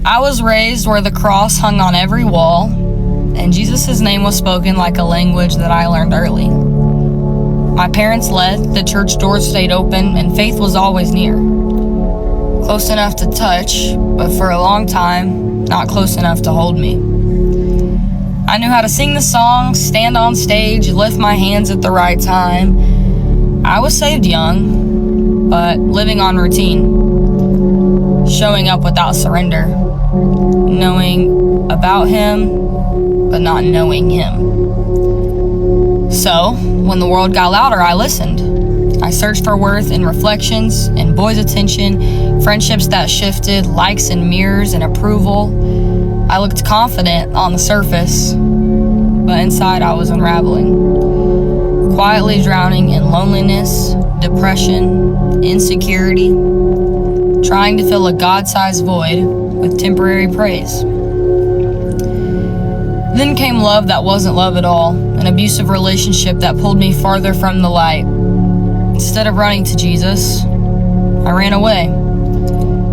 I was raised where the cross hung on every wall, and Jesus' name was spoken like a language that I learned early. My parents led, the church doors stayed open, and faith was always near. Close enough to touch, but for a long time, not close enough to hold me. I knew how to sing the songs, stand on stage, lift my hands at the right time. I was saved young, but living on routine. Showing up without surrender. Knowing about Him, but not knowing Him. So, when the world got louder, I listened. I searched for worth in reflections, in boys' attention, friendships that shifted, likes and mirrors and approval. I looked confident on the surface, but inside I was unraveling. Quietly drowning in loneliness, depression, insecurity, trying to fill a God-sized void with temporary praise. Then came love that wasn't love at all, an abusive relationship that pulled me farther from the light. Instead of running to Jesus, I ran away,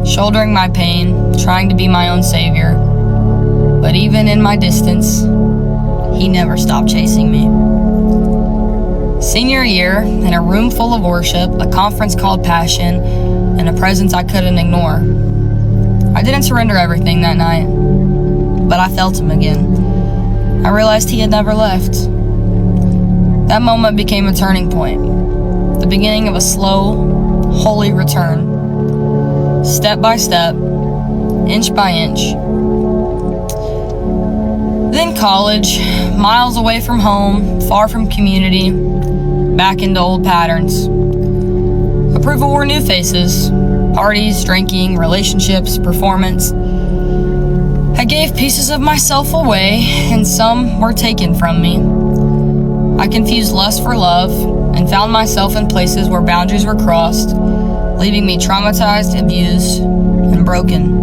shouldering my pain, trying to be my own savior. But even in my distance, He never stopped chasing me. Senior year, in a room full of worship, a conference called Passion, and a presence I couldn't ignore. I didn't surrender everything that night, but I felt Him again. I realized He had never left. That moment became a turning point, the beginning of a slow, holy return. Step by step, inch by inch. Then college, miles away from home, far from community, back into old patterns. Approval wore new faces, parties, drinking, relationships, performance. I gave pieces of myself away, and some were taken from me. I confused lust for love, and found myself in places where boundaries were crossed, leaving me traumatized, abused, and broken.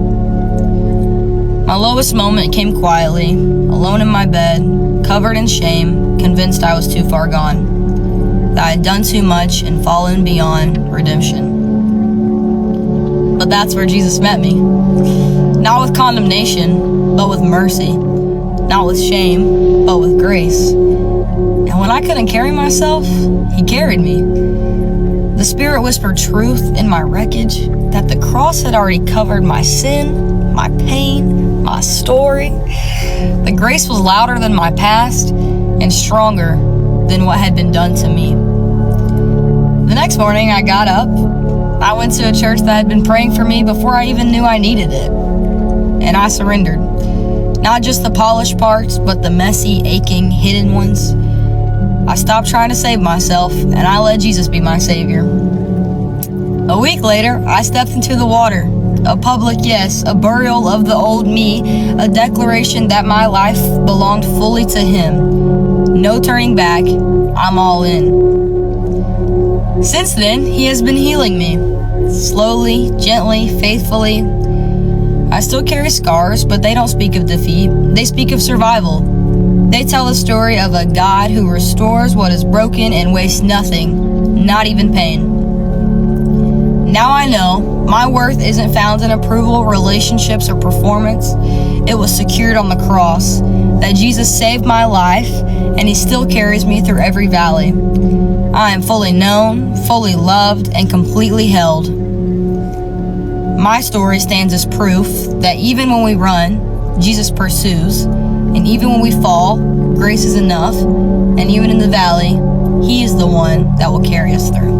My lowest moment came quietly, alone in my bed, covered in shame, convinced I was too far gone, that I had done too much and fallen beyond redemption. But that's where Jesus met me. Not with condemnation, but with mercy. Not with shame, but with grace. And when I couldn't carry myself, He carried me. The Spirit whispered truth in my wreckage, that the cross had already covered my sin, my pain, my story. The grace was louder than my past and stronger than what had been done to me. The next morning I got up. I went to a church that had been praying for me before I even knew I needed it. And I surrendered. Not just the polished parts, but the messy, aching, hidden ones. I stopped trying to save myself, and I let Jesus be my savior. A week later, I stepped into the water. A public yes, a burial of the old me, a declaration that my life belonged fully to Him. No turning back, I'm all in. Since then, He has been healing me. Slowly, gently, faithfully. I still carry scars, but they don't speak of defeat. They speak of survival. They tell the story of a God who restores what is broken and wastes nothing, not even pain. Now I know my worth isn't found in approval, relationships, or performance. It was secured on the cross, that Jesus saved my life, and He still carries me through every valley. I am fully known, fully loved, and completely held. My story stands as proof that even when we run, Jesus pursues, and even when we fall, grace is enough, and even in the valley, He is the one that will carry us through.